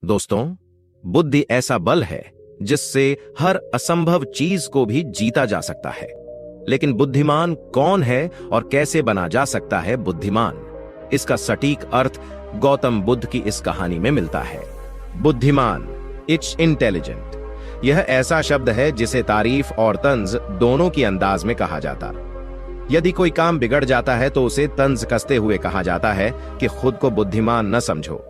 दोस्तों, बुद्धि ऐसा बल है जिससे हर असंभव चीज को भी जीता जा सकता है। लेकिन बुद्धिमान कौन है और कैसे बना जा सकता है बुद्धिमान, इसका सटीक अर्थ गौतम बुद्ध की इस कहानी में मिलता है। बुद्धिमान, इट्स इंटेलिजेंट, यह ऐसा शब्द है जिसे तारीफ और तंज दोनों की अंदाज में कहा जाता। यदि कोई काम बिगड़ जाता है तो उसे तंज कसते हुए कहा जाता है कि खुद को बुद्धिमान न समझो।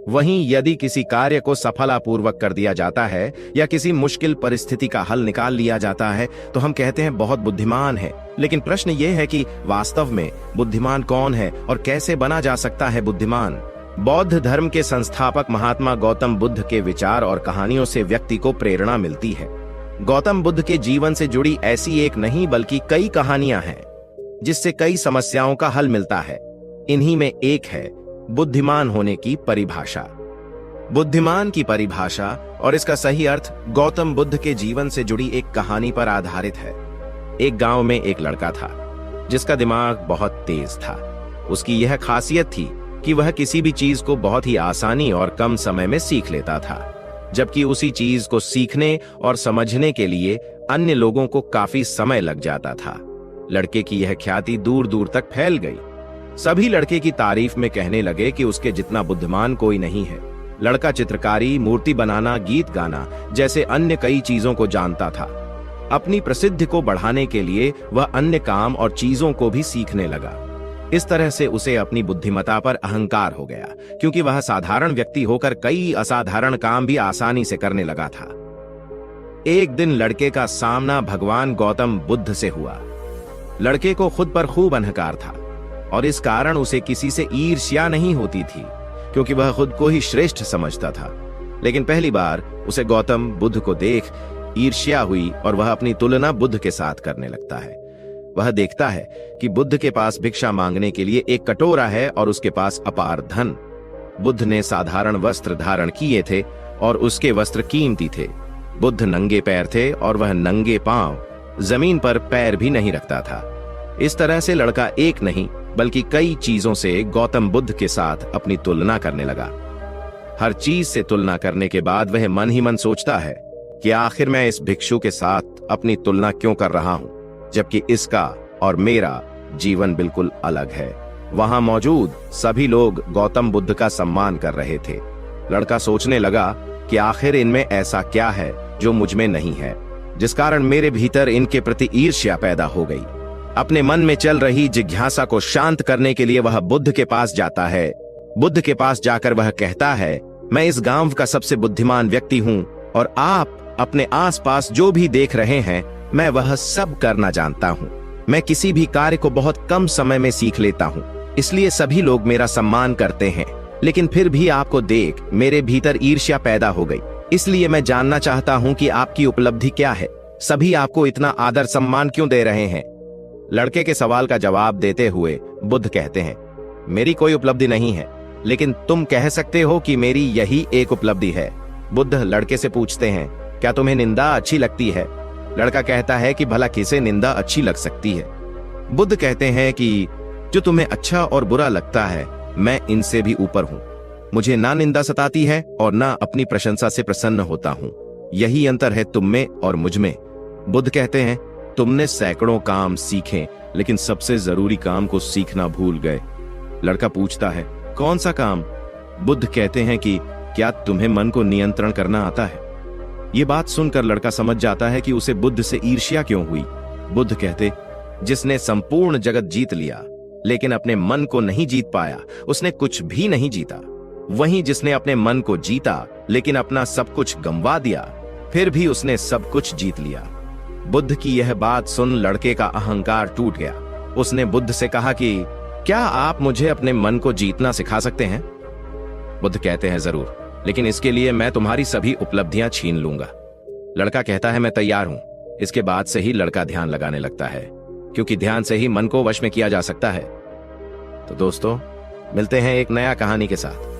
वहीं यदि किसी कार्य को सफलतापूर्वक कर दिया जाता है या किसी मुश्किल परिस्थिति का हल निकाल लिया जाता है तो हम कहते हैं बहुत बुद्धिमान है। लेकिन प्रश्न यह है कि वास्तव में बुद्धिमान कौन है और कैसे बना जा सकता है बुद्धिमान। बौद्ध धर्म के संस्थापक महात्मा गौतम बुद्ध के विचार और कहानियों से व्यक्ति को प्रेरणा मिलती है। गौतम बुद्ध के जीवन से जुड़ी ऐसी एक नहीं बल्कि कई कहानियां हैं जिससे कई समस्याओं का हल मिलता है। इन्हीं में एक है बुद्धिमान होने की परिभाषा। बुद्धिमान की परिभाषा और इसका सही अर्थ गौतम बुद्ध के जीवन से जुड़ी एक कहानी पर आधारित है। एक गांव में एक लड़का था जिसका दिमाग बहुत तेज था। उसकी यह खासियत थी कि वह किसी भी चीज को बहुत ही आसानी और कम समय में सीख लेता था, जबकि उसी चीज को सीखने और समझने के लिए अन्य लोगों को काफी समय लग जाता था। लड़के की यह ख्याति दूर दूर तक फैल गई। सभी लड़के की तारीफ में कहने लगे कि उसके जितना बुद्धिमान कोई नहीं है। लड़का चित्रकारी, मूर्ति बनाना, गीत गाना जैसे अन्य कई चीजों को जानता था। अपनी प्रसिद्धि को बढ़ाने के लिए वह अन्य काम और चीजों को भी सीखने लगा। इस तरह से उसे अपनी बुद्धिमत्ता पर अहंकार हो गया, क्योंकि वह साधारण व्यक्ति होकर कई असाधारण काम भी आसानी से करने लगा था। एक दिन लड़के का सामना भगवान गौतम बुद्ध से हुआ। लड़के को खुद पर खूब अहंकार था और इस कारण उसे किसी से ईर्ष्या नहीं होती थी, क्योंकि वह खुद को ही श्रेष्ठ समझता था। लेकिन पहली बार उसे गौतम बुद्ध को देख ईर्ष्या हुई और वह अपनी तुलना बुद्ध के साथ करने लगता है। वह देखता है कि बुद्ध के पास भिक्षा मांगने के लिए एक कटोरा है और उसके पास अपार धन। बुद्ध ने साधारण वस्त्र धारण किए थे और उसके वस्त्र कीमती थे। बुद्ध नंगे पैर थे और वह नंगे पांव, जमीन पर पैर भी नहीं रखता था। इस तरह से लड़का एक नहीं बल्कि कई चीजों से गौतम बुद्ध के साथ अपनी तुलना करने लगा। हर चीज से तुलना करने के बाद वह मन ही मन सोचता है कि आखिर मैं इस भिक्षु के साथ अपनी तुलना क्यों कर रहा हूं, जबकि इसका और मेरा जीवन बिल्कुल अलग है। वहां मौजूद सभी लोग गौतम बुद्ध का सम्मान कर रहे थे। लड़का सोचने लगा कि आखिर इनमें ऐसा क्या है जो मुझ में नहीं है, जिस कारण मेरे भीतर इनके प्रति ईर्ष्या पैदा हो गई। अपने मन में चल रही जिज्ञासा को शांत करने के लिए वह बुद्ध के पास जाता है। बुद्ध के पास जाकर वह कहता है, मैं इस गांव का सबसे बुद्धिमान व्यक्ति हूं और आप अपने आसपास जो भी देख रहे हैं मैं वह सब करना जानता हूं। मैं किसी भी कार्य को बहुत कम समय में सीख लेता हूं, इसलिए सभी लोग मेरा सम्मान करते हैं। लेकिन फिर भी आपको देख मेरे भीतर ईर्ष्या पैदा हो गई। इसलिए मैं जानना चाहता हूं कि आपकी उपलब्धि क्या है। सभी आपको इतना आदर सम्मान क्यों दे रहे हैं? लड़के के सवाल का जवाब देते हुए बुद्ध कहते हैं, मेरी कोई उपलब्धि नहीं है, लेकिन तुम कह सकते हो कि मेरी यही एक उपलब्धि है। बुद्ध लड़के से पूछते हैं, क्या तुम्हें निंदा अच्छी लगती है? लड़का कहता है कि भला किसे निंदा अच्छी लग सकती है? बुद्ध कहते हैं कि जो तुम्हें अच्छा और बुरा लगता है मैं इनसे भी ऊपर हूं। मुझे ना निंदा सताती है और ना अपनी प्रशंसा से प्रसन्न होता हूं। यही अंतर है तुम में और मुझ में। बुद्ध कहते हैं, तुमने सैकड़ों काम सीखे लेकिन सबसे जरूरी काम को सीखना भूल गए। लड़का पूछता है, कौन सा काम? बुद्ध कहते हैं कि क्या तुम्हें मन को नियंत्रण करना आता है? ये बात सुनकर लड़का समझ जाता है कि उसे बुद्ध से ईर्ष्या क्यों हुई। बुद्ध कहते, जिसने संपूर्ण जगत जीत लिया लेकिन अपने मन को नहीं जीत पाया उसने कुछ भी नहीं जीता। वहीं जिसने अपने मन को जीता लेकिन अपना सब कुछ गंवा दिया फिर भी उसने सब कुछ जीत लिया। बुद्ध की यह बात सुन लड़के का अहंकार टूट गया। उसने बुद्ध से कहा कि क्या आप मुझे अपने मन को जीतना सिखा सकते हैं? बुद्ध कहते हैं, जरूर, लेकिन इसके लिए मैं तुम्हारी सभी उपलब्धियां छीन लूंगा। लड़का कहता है, मैं तैयार हूं। इसके बाद से ही लड़का ध्यान लगाने लगता है, क्योंकि ध्यान से ही मन को वश में किया जा सकता है। तो दोस्तों, मिलते हैं एक नया कहानी के साथ।